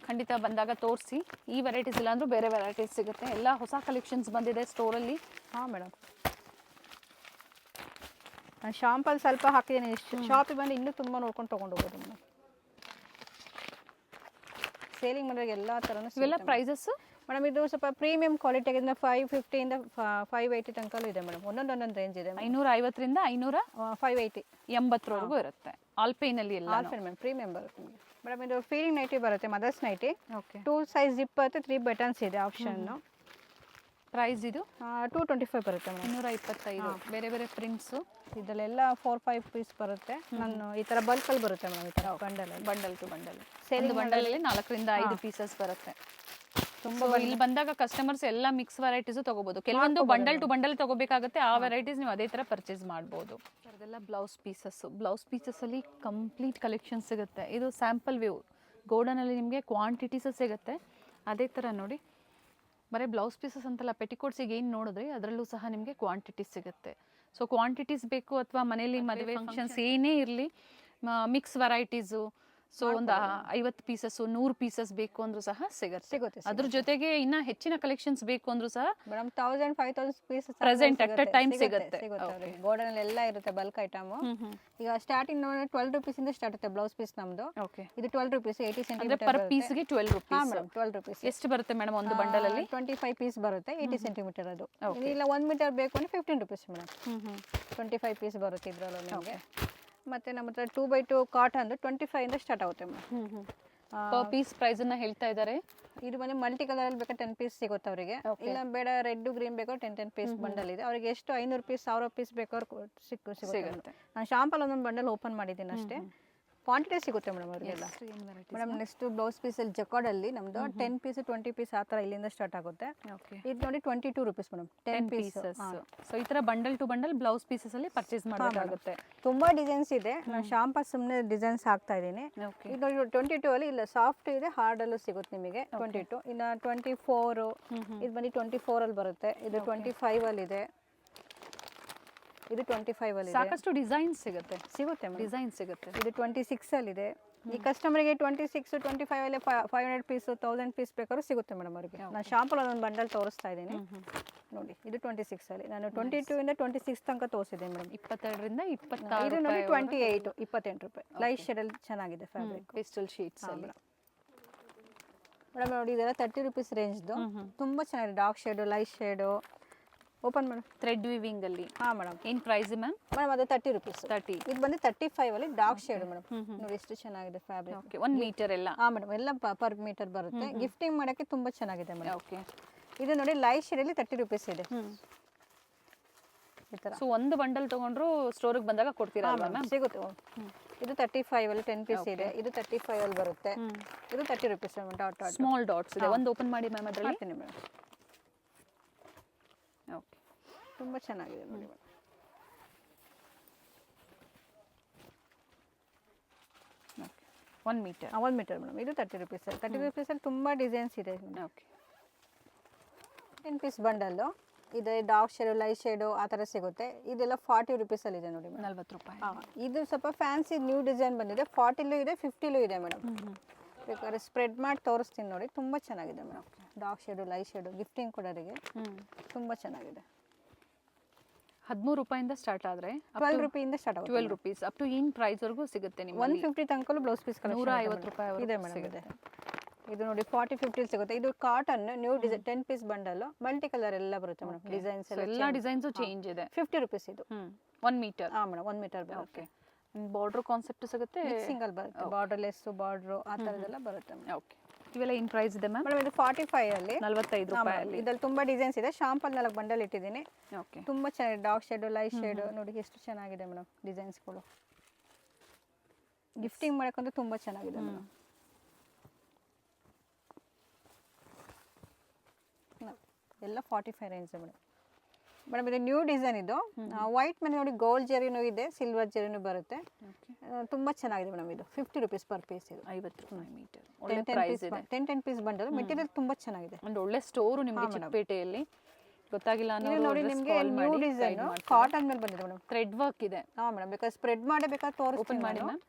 ಖಂಡಿತ ಬಂದಾಗ ತೋರಿಸಿ. ಈ ವೆರೈಟೀಸ್ ಇಲ್ಲ ಅಂದರೂ ಬೇರೆ ವೆರೈಟೀಸ್ ಸಿಗುತ್ತೆ. ಎಲ್ಲ ಹೊಸ ಕಲೆಕ್ಷನ್ಸ್ ಬಂದಿದೆ ಸ್ಟೋರಲ್ಲಿ. ಹಾಂ ಮೇಡಮ್, ನಾನು ಶಾಂಪಲ್ ಸ್ವಲ್ಪ ಹಾಕಿದ್ದೀನಿ. ಶಾಪಿಗೆ ಬಂದು ಇನ್ನೂ ತುಂಬ ನೋಡ್ಕೊಂಡು ತೊಗೊಂಡು ಹೋಗ್ಬೋದು ಮೇಡಮ್. ಸೇಲಿಂಗ್ ಮಾಡೋರಿಗೆ ಎಲ್ಲ ಥರನೂ ಇವೆಲ್ಲ ಪ್ರೈಸಸ್ ಮೇಡಮ್. ಇದು ಸ್ವಲ್ಪ ಪ್ರೀಮಿಯಂ ಕ್ವಾಲಿಟಿ ಆಗಿದ್ದರಿಂದ 550ಇಂದ 580 ತನಕಲೂ ಇದೆ ಮೇಡಮ್. ಒಂದೊಂದು ರೇಂಜ್ ಇದೆ. 550ರಿಂದ 580 80ವರೆಗೂ ಇರುತ್ತೆ. ಆಲ್ಪೈನಲ್ಲಿ ಎಲ್ಲ ಆಲ್ಫೆನ್ ಮೇಡಮ್ ಪ್ರೀಮಿಯಂ ಬರುತ್ತೆ ನಿಮಗೆ. ಮೇಡಮ್ ಇದು ಫೀಲಿಂಗ್ ನೈಟಿ ಬರುತ್ತೆ, mothers nighty. Okay. 2 size zip ಬರುತ್ತೆ, 3 ಬಟನ್ಸ್ ಇದೆ ಆಪ್ಷನ್ನು. ಪ್ರೈಸ್ ಇದು 225 ಬರುತ್ತೆ ಮೇಡಮ್. 225. ಬೇರೆ ಬೇರೆ ಪ್ರಿಂಟ್ಸು ಇದರಲ್ಲೆಲ್ಲ 4-5 ಪೀಸ್ ಬರುತ್ತೆ. ನಾನು ಈ ಥರ ಬಲ್ಕಲ್ಲಿ ಬರುತ್ತೆ ಮೇಡಮ್. ಈ ಥರ ಬಂಡಲ್ ಟು ಬಂಡಲ್. ಸೇಲಿಂಗ್ ಒಂದು ಬಂಡಲಲ್ಲಿ 4ರಿಂದ 5 ಪೀಸಸ್ ಬರುತ್ತೆ. ತುಂಬ ಇಲ್ಲಿ ಬಂದಾಗ ಕಸ್ಟಮರ್ಸ್ ಎಲ್ಲ ಮಿಕ್ಸ್ ವೆರೈಟೀಸು ತೊಗೋಬೋದು. ಕೆಲವೊಂದು ಬಂಡಲ್ ಟು ಬಂಡಲ್ ತೊಗೋಬೇಕಾಗುತ್ತೆ. ಆ ವೆರೈಟೀಸ್ ನೀವು ಅದೇ ಥರ ಪರ್ಚೇಸ್ ಮಾಡ್ಬೋದು. ಅದೆಲ್ಲ ಬ್ಲೌಸ್ ಪೀಸಸ್ಸಲ್ಲಿ ಕಂಪ್ಲೀಟ್ ಕಲೆಕ್ಷನ್ ಸಿಗುತ್ತೆ. ಇದು ಸ್ಯಾಂಪಲ್ ವ್ಯೂ. ಗೋಡನಲ್ಲಿ ನಿಮಗೆ ಕ್ವಾಂಟಿಟೀಸು ಸಿಗುತ್ತೆ. ಅದೇ ಥರ ನೋಡಿ, ಬರೀ ಬ್ಲೌಸ್ ಪೀಸಸ್ ಅಂತಲ್ಲ, ಪೆಟಿಕೋಟ್ಸಿಗೆ ಏನು ನೋಡಿದ್ರಿ ಅದರಲ್ಲೂ ಸಹ ನಿಮಗೆ ಕ್ವಾಂಟಿಟೀಸ್ ಸಿಗುತ್ತೆ. ಸೊ ಕ್ವಾಂಟಿಟೀಸ್ ಬೇಕು ಅಥವಾ ಮನೇಲಿ ಮದುವೆ ಫಂಕ್ಷನ್ಸ್ ಏನೇ ಇರಲಿ, ಮಿಕ್ಸ್ ವೆರೈಟೀಸು, ಸೊ ಒಂದು 50 ಪೀಸಸ್ 100 ಪೀಸಸ್ ಬೇಕು ಅಂದ್ರೂ ಸಹ ಸಿಗುತ್ತೆ. ಸಿಗುತ್ತೆ ಅದ್ರ ಜೊತೆಗೆ ಇನ್ನ ಹೆಚ್ಚಿನ ಕಲೆಕ್ಷನ್ಸ್ ಬೇಕು ಅಂದ್ರೂ ಸಹ madam 1000-5000 piece present at a time ಸಿಗುತ್ತೆ. ಗೋಡನ್ ಅಲ್ಲಿ ಎಲ್ಲ ಇರುತ್ತೆ ಬಲ್ಕ್ ಐಟಮ್. ಈಗ ಸ್ಟಾರ್ಟಿಂಗ್ 12 rupees ಇಂದ ಸ್ಟಾರ್ಟ್ ಆಗುತ್ತೆ ಬ್ಲೌಸ್ ಪೀಸ್ ನಮ್ದು. ಓಕೆ, ಇದು 12 rupees 80 ಅಂದ್ರೆ ಸೆಂಟಿಮೀಟರ್ ಪರ್ ಪೀಸ್ ಗೆ 12 ಹಾ rupees. Madam 12 rupees. ಎಷ್ಟು ಬರುತ್ತೆ ಮೇಡಮ್ ಒಂದು ಬಂಡಲ್ ಅಲ್ಲಿ? 25 ಪೀಸ್ ಬರುತ್ತೆ 80 ಸೆಂಟಿಮೀಟರ್ ಅದು. ಇಲ್ಲ 1 ಮೀಟರ್ ಬೇಕು ಅಂದ್ರೆ 15 rupees ಮೇಡಮ್. 25 ಪೀಸ್ ಬರುತ್ತೆ ಇದ್ರಲ್ಲೂ ನಿಮಗೆ. ಮತ್ತೆ ನಮ್ಮ ಹತ್ರ 2x2 ಕಾಟನ್ 25 ಇಂದ ಸ್ಟಾರ್ಟ್ ಆಗುತ್ತೆ ಮೇಡಮ್. ಪರ್ ಪೀಸ್ ಪ್ರೈಸ್ ಅನ್ನ ಹೇಳ್ತಾ ಇದ್ದಾರೆ. ಇದು ಬಂದು ಮಲ್ಟಿ ಕಲರ್ ಅಲ್ಲಿ ಬೇಕಾದ್ರೆ 10 ಪೀಸ್ ಸಿಗುತ್ತೆ ಅವರಿಗೆ. ಇಲ್ಲ ಬೇಡ ರೆಡ್ ಗ್ರೀನ್ ಬೇಕು 10 ಪೀಸ್ ಬಂಡಲ್ ಇದೆ. ಅವರಿಗೆ ಎಷ್ಟು 500 ಪೀಸ್ 1000 ಪೀಸ್ ಬೇಕಾದ್ರೆ ಸಿಗುತ್ತೆ. ನಾನು ಶಾಂಪಲ್ ಒಂದೊಂದು ಬಂಡಲ್ ಓಪನ್ ಮಾಡಿದ್ದೀನಿ ಅಷ್ಟೇ. ಕ್ವಾಂಟಿಟಿ ಸಿಗುತ್ತೆ ಮೇಡಮ್ ಅವರಿಗೆಲ್ಲ. ಮೇಡಮ್ ನೆಕ್ಸ್ಟ್ ಬ್ಲೌಸ್ ಪೀಸಲ್ಲಿ ಜಕಾರ್ಡಲ್ಲಿ ನಮ್ಮದು 10 ಪೀಸ್ 20 ಪೀಸ್ ಆ ಥರ ಇಲ್ಲಿಂದ ಸ್ಟಾರ್ಟ್ ಆಗುತ್ತೆ. ಇದು ನೋಡಿ 22 rupees ಮೇಡಮ್ 10 ಪೀಸಸ್. ಸೊ ಈ ಥರ bundle to bundle blouse pieces ಅಲ್ಲಿ ಪರ್ಚೇಸ್ ಮಾಡಬೇಕಾಗುತ್ತೆ. ತುಂಬಾ ಡಿಸೈನ್ಸ್ ಇದೆ. ನಾನು ಶಾಂಪಲ್ ಸುಮ್ಮನೆ ಡಿಸೈನ್ಸ್ ಹಾಕ್ತಾ ಇದ್ದೀನಿ. ಇದು ನೋಡಿ 22 ಅಲ್ಲಿ ಇಲ್ಲ ಸಾಫ್ಟ್ ಇದೆ ಹಾರ್ಡ್ ಅಲ್ಲೂ ಸಿಗುತ್ತೆ ನಿಮಗೆ 22. ಇನ್ನು 24 ಇದು ಬಂದು 24 ಅಲ್ಲಿ ಬರುತ್ತೆ. ಇದು 25 ಅಲ್ಲಿ ಇದೆ. ಇದು 25 ಅಲ್ಲಿ ಸಾಕಷ್ಟು ಡಿಸೈನ್ಸ್ ಸಿಗುತ್ತೆ ಡಿಸೈನ್ ಸಿಗುತ್ತೆ. ಇದು 26 ಅಲ್ಲಿ ಇದೆ. ಈ ಕಸ್ಟಮರ್ಗೆ 26 25 ಅಲ್ಲಿ 500 ಪೀಸ್ 1000 ಪೀಸ್ ಬೇಕಾದ್ರೂ ಸಿಗುತ್ತೆ ಮೇಡಮ್ ಅವರಿಗೆ. ನಾನು ಶಾಂಪಲ್ ಒಂದೊಂದು ಬಂಡಲ್ ತೋರಿಸ್ತಾ ಇದ್ದೀನಿ ನೋಡಿ. ಇದು 26 ಅಲ್ಲಿ ನಾನು 22 ಇಂದ 26 ತನಕ ತೋರಿಸಿದ್ದೀನಿ ಮೇಡಮ್. 22 ರಿಂದ 26. ಇದು ನೋಡಿ 28 28 ರೂಪಾಯಿ. ಲೈಟ್ ಶೇಡ್ ಅಲ್ಲಿ ಚೆನ್ನಾಗಿದೆ ಫ್ಯಾಬ್ರಿಕ್. ಪೇಸ್ಟಲ್ ಶೀಟ್ಸ್ ಅಲ್ಲಿ ಮೇಡಮ್ ನೋಡಿ ಇದೆಲ್ಲ 30 rupees ರೇಂಜ್ದು. ತುಂಬಾ ಚೆನ್ನಾಗಿದೆ. Dark shade light shade. Open madam. Thread weaving ಅಲ್ಲಿ. ಹಾ ಮೇಡಮ್. ಏನ್ ಪ್ರೈಸ್ ಮ್ಯಾಮ್? ಮೇಡಮ್ ಅದು 30 rupees. 30. ಇದು ಬಂದು 35 ಅಲ್ಲಿ ಡಾರ್ಕ್ ಶೇಡ್ ಮೇಡಮ್. ನೋಡಿ ಎಷ್ಟು ಚೆನ್ನಾಗಿದೆ ಫ್ಯಾಬ್ರಿಕ್. ಓಕೆ, 1 ಮೀಟರ್ ಎಲ್ಲ. ಹಾ ಮೇಡಮ್ ಎಲ್ಲ ಪರ್ ಮೀಟರ್ ಬರುತ್ತೆ. ಗಿಫ್ಟಿಂಗ್ ಮಾಡಕ್ಕೆ ತುಂಬಾ ಚೆನ್ನಾಗಿದೆ ಮೇಡಮ್. ಓಕೆ, ಇದು ನೋಡಿ ಲೈಟ್ ಶೇಡ್ ಅಲ್ಲಿ 30 rupees ಇದೆ ಈ ತರ. ಸೊ ಒಂದು ಬಂಡಲ್ ತಗೊಂಡ್ರು ಸ್ಟೋರ್ ಗೆ ಬಂದಾಗ ಕೊಡ್ತೀರಾ ಅಲ್ವಾ ಮ್ಯಾಮ್? ಸಿಗುತ್ತೆ. ಇದು 35 ಅಲ್ಲಿ 10 ಪೀಸ್ ಇದೆ. ಇದು 35 ಅಲ್ಲಿ ಬರುತ್ತೆ. ಇದು 30 rupees dot dot small dots ಇದೆ. ಒಂದು ಓಪನ್ ಮಾಡಿ ಮ್ಯಾಮ್ ಅದರಲ್ಲಿ. ಮಾಡ್ತೀನಿ ಮೇಡಮ್. ಓಕೆ, ತುಂಬಾ ಚೆನ್ನಾಗಿದೆ ನೋಡಿ madam. Okay, 1 metre. 1 metre madam. ಇದು 30 rupees. 30 rupees ಅಲ್ಲಿ ತುಂಬಾ ಡಿಸೈನ್ಸ್ ಇದೆ. ಓಕೆ, 10 ಪೀಸ್ ಬಂಡಲ್ಲು ಇದೆ. ಡಾರ್ಕ್ ಶೇಡು ಲೈಟ್ ಶೇಡು ಆ ಥರ ಸಿಗುತ್ತೆ. ಇದೆಲ್ಲ 40 rupees ಅಲ್ಲಿ ಇದೆ ನೋಡಿ ಮೇಡಮ್. 40 ರೂಪಾಯಿ. ಇದು ಸ್ವಲ್ಪ ಫ್ಯಾನ್ಸಿ ನ್ಯೂ ಡಿಸೈನ್ ಬಂದಿದೆ. 40ಲೂ ಇದೆ 50ಲೂ ಇದೆ ಮೇಡಮ್. ಬೇಕಾದ್ರೆ ಸ್ಪ್ರೆಡ್ ಮಾಡಿ ತೋರಿಸ್ತೀನಿ ನೋಡಿ. ತುಂಬಾ ಚೆನ್ನಾಗಿದೆ madam. Dark shade light shade gifting ಕೊಡೋರಿಗೆ ತುಂಬಾ ಚೆನ್ನಾಗಿದೆ. 13 ರೂಪಾಯಿಂದ ಸ್ಟಾರ್ಟ್ ಆದ್ರೆ 12 ರೂಪಾಯಿಂದ ಸ್ಟಾರ್ಟ್ ಆಗುತ್ತೆ. 12 rupees ಅಪ್ ಟು ಏನ್ ಪ್ರೈಸ್ ವರೆಗೂ ಸಿಗುತ್ತೆ ನಿಮಗೆ? 150 ತನಕಲೂ ಬ್ಲೌಸ್ ಪೀಸ್ 150 ರೂಪಾಯಿ ಇದೆ ಮೇಡಮ್. ಇದೆ. ಇದು ನೋಡಿ 40-50 ಸಿಗುತ್ತೆ. ಇದು cotton new design 10 piece bundle multi colour ಎಲ್ಲ ಬರುತ್ತೆ ಮೇಡಮ್. ಡಿಸೈನ್ಸ್ ಎಲ್ಲ ಡಿಸೈನ್ಸ್ ಚೇಂಜ್ ಇದೆ. 50 rupees ಇದು 1 ಮೀಟರ್. ಹಾ ಮೇಡಮ್ 1 ಮೀಟರ್ ಬರುತ್ತೆ. ಬಾರ್ಡರ್ ಕಾನ್ಸೆಪ್ಟ್ ಸಿಗುತ್ತೆ. ಸಿಂಗಲ್ ಬರುತ್ತೆ. ಬಾರ್ಡರ್ ಲೆಸ್ ಬಾರ್ಡರ್ ಆ ಥರದ್ದೆಲ್ಲ ಬರುತ್ತೆ. ಓಕೆ, ಇವೆಲ್ಲ ಏನು ಪ್ರೈಸ್ ಇದೆ ಮ್ಯಾಮ್? ಮೇಡಮ್ ಇದು 45 ಅಲ್ಲಿ 45 ರೂಪಾಯಿ. ಇದ್ರಲ್ಲಿ ತುಂಬಾ ಡಿಸೈನ್ಸ್ ಇದೆ. ಶಾಂಪಲ್ 4 ಬಂಡಲ್ ಇಟ್ಟಿದ್ದೀನಿ. ಓಕೆ, ತುಂಬಾ ಚೆನ್ನಾಗಿದೆ. ಡಾರ್ಕ್ ಶೇಡು ಲೈಟ್ ಶೇಡು ನೋಡಿ ಎಷ್ಟು ಚೆನ್ನಾಗಿದೆ ಮೇಡಮ್ ಡಿಸೈನ್ಸ್ಗಳು. ಗಿಫ್ಟಿಂಗ್ ಮಾಡೋಕ್ಕಂತೂ ತುಂಬಾ ಚೆನ್ನಾಗಿದೆ ಮೇಡಮ್. ಎಲ್ಲ 45 ರೇಂಜ್ ಮೇಡಮ್. ಮೇಡಮ್ ಇದು ನ್ಯೂ ಡಿಸೈನ್ ಇದು. ವೈಟ್ ಮೇಲೆ ನೋಡಿ ಗೋಲ್ಡ್ ಜರಿನೂ ಇದೆ ಸಿಲ್ವರ್ ಜರಿನೂ ಬರುತ್ತೆ. ತುಂಬಾ ಚೆನ್ನಾಗಿದೆ ಮೇಡಮ್. ಇದು 50 rupees ಪರ್ ಪೀಸ್. ಇದು 50 ರೂಪಾಯಿ ಮೀಟರ್. ಒಳ್ಳೆ ಪ್ರೈಸ್ ಇದೆ. 10 ಪೀಸ್ ಬಂಡಲ್. ಮೆಟೀರಿಯಲ್ ತುಂಬಾ ಚೆನ್ನಾಗಿದೆ. ಒಂದು ಒಳ್ಳೆ ಸ್ಟೋರ್ ನಿಮಗೆ ಚಿಕ್ಕಪೇಟೆಯಲ್ಲಿ. ಗೊತ್ತಾಗಿಲ್ಲ ಇದು ನೋಡಿ ನಿಮಗೆ ನ್ಯೂ ಡಿಸೈನ್ ಕಾಟನ್ ಮೇಲೆ ಬಂದಿದೆ ಮೇಡಮ್. ಥ್ರೆಡ್ ವರ್ಕ್ ಇದೆ. ಹಾ ಮೇಡಮ್ ಬೇಕಾದ್ರೆ ಸ್ಪ್ರೆಡ್ ಮಾಡಿ ಬೇಕಾದ್ರೆ ತೋರಿಸ್ತೀನಿ ಮಾಡಿ ಮ್ಯಾಮ್.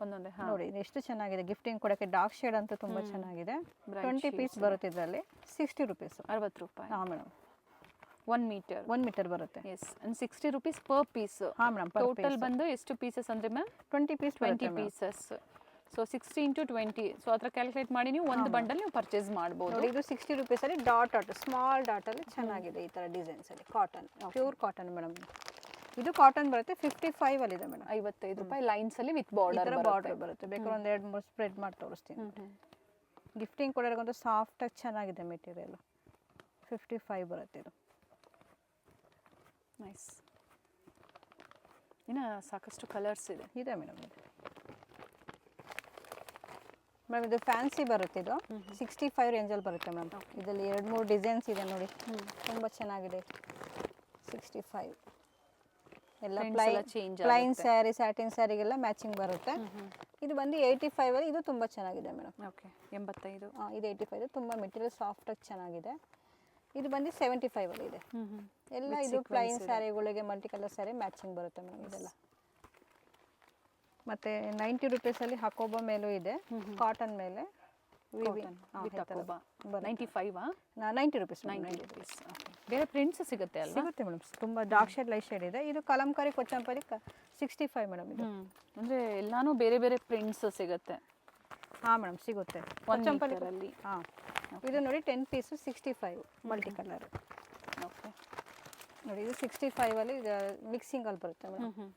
ಒಂದೊಂದೇ ನೋಡಿ ಎಷ್ಟು ಚೆನ್ನಾಗಿದೆ. ಗಿಫ್ಟಿಂಗ್ ಕೊಡಕ್ಕೆ ಡಾರ್ಕ್ ಶೇಡ್ ಅಂತೂ ತುಂಬಾ ಚೆನ್ನಾಗಿದೆ. 20 ಪೀಸ್ ಬರುತ್ತೆ ಇದರಲ್ಲಿ 60 rupees. 60 ರೂಪಾಯಿ. ಹಾ ಮೇಡಮ್. 1 ಮೀಟರ್. 1 ಮೀಟರ್ ಬರುತ್ತೆ. Yes, and 60 rupees per piece. ಹಾ ಮೇಡಮ್. ಟೋಟಲ್ ಬಂದು ಎಷ್ಟು ಪೀಸಸ್ ಅಂದ್ರೆ ma'am? 20 piece 20 pieces. So 60 into 20. So ಅದ್ರ ಕ್ಯಾಲ್ಕುಲೇಟ್ ಮಾಡಿ ನೀವು ಒಂದು ಬಂಡಲ್ ನೀವು ಪರ್ಚೇಸ್ ಮಾಡಬಹುದು. ಇದು 60 rupees ಅಲ್ಲಿ ಡಾಟ್ ಡಾಟ್ ಸ್ಮಾಲ್ ಡಾಟ್ ಅಲ್ಲಿ ಚೆನ್ನಾಗಿದೆ. ಈ ತರ ಡಿಸೈನ್ಸ್ ಅಲ್ಲಿ ಕಾಟನ್ ಪ್ಯೂರ್ ಕಾಟನ್ ಮೇಡಮ್. ಇದು ಕಾಟನ್ ಬರುತ್ತೆ. 55 ಅಲ್ಲಿ ಇದೆ ಮೇಡಮ್. 55 ರೂಪಾಯಿ ಲೈನ್ಸ್ ಅಲ್ಲಿ ವಿತ್ ಬಾರ್ಡರ್ ಬರುತ್ತೆ. ಬೇಕಾದ್ರೆ ಒಂದು 2-3 ಸ್ಪ್ರೆಡ್ ಮಾಡಿ ತೋರಿಸ್ತೀನಿ. ಗಿಫ್ಟಿಂಗ್ ಕೊಡೋರ್ಗಂತೂ ಸಾಫ್ಟ್ ಆಗಿ ಚೆನ್ನಾಗಿದೆ ಮೆಟೀರಿಯಲ್. 55 ಬರುತ್ತೆ ಇದು. ನೈಸ್. ಇನ್ನು ಸಾಕಷ್ಟು ಕಲರ್ಸ್ ಇದೆ. ಇದೆ ಮೇಡಮ್. ಮೇಡಮ್ ಇದು ಫ್ಯಾನ್ಸಿ ಬರುತ್ತೆ. ಇದು 65 ರೇಂಜಲ್ಲಿ ಬರುತ್ತೆ ಮೇಡಮ್. ಇದರಲ್ಲಿ 2-3 ಡಿಸೈನ್ಸ್ ಇದೆ ನೋಡಿ. ತುಂಬ ಚೆನ್ನಾಗಿದೆ. 65 ಎಲ್ಲ ಪ್ಲೈನ್ ಸ್ಯಾರಿ ಸ್ಯಾಟಿನ್ ಸ್ಯಾರಿಗೆಲ್ಲ ಮ್ಯಾಚಿಂಗ್ ಬರುತ್ತೆ. ಇದು ಬಂದು 85 ಅಲ್ಲಿ. ಇದು ತುಂಬ ಚೆನ್ನಾಗಿದೆ ಮೇಡಮ್. ಓಕೆ, 85. ಇದು 85. ತುಂಬ ಮೆಟೀರಿಯಲ್ ಸಾಫ್ಟ್ ಆಗಿ ಚೆನ್ನಾಗಿದೆ. ಇದು ಬಂದು 75 ಅಲ್ಲಿ ಇದೆ. ಎಲ್ಲ ಇದು ಪ್ಲೈನ್ ಸ್ಯಾರಿಗಳಿಗೆ ಮಲ್ಟಿ ಕಲರ್ ಸ್ಯಾರಿ ಮ್ಯಾಚಿಂಗ್ ಬರುತ್ತೆ ಮೇಡಮ್. ಇದೆಲ್ಲ ಮತ್ತು 90 ರುಪೀಸಲ್ಲಿ ಹಕೋಬಾ ಮೇಲೂ ಇದೆ, ಕಾಟನ್ ಮೇಲೆ ವಿತ್ 95 90 ರುಪೀಸ್ 90 ರುಪೀಸ್. ಬೇರೆ ಪ್ರಿಂಟ್ಸ್ ಸಿಗುತ್ತೆ ಅಲ್ವಾ? ಸಿಗುತ್ತೆ ಮೇಡಮ್, ತುಂಬ ಡಾರ್ಕ್ ಶೇಡ್ ಲೈಟ್ ಶೇಡ್ ಇದೆ. ಇದು ಕಲಂಕಾರಿ ಕೊಚ್ಚಂಪರಿ 65 ಮೇಡಮ್. ಇದು ಅಂದರೆ ಎಲ್ಲಾನು ಬೇರೆ ಬೇರೆ ಪ್ರಿಂಟ್ಸ್ ಸಿಗುತ್ತೆ. ಹಾಂ ಮೇಡಮ್, ಸಿಗುತ್ತೆ ಕೊಚ್ಚಂಪಲ್ಲಿ. ಹಾಂ, ಇದು ನೋಡಿ 10 ಪೀಸು 65 ಮಲ್ಟಿ ಕಲರ್. ಓಕೆ ನೋಡಿ, ಇದು 65ಅಲ್ಲಿ ಮಿಕ್ಸಿಂಗಲ್ಲಿ ಬರುತ್ತೆ ಮೇಡಮ್.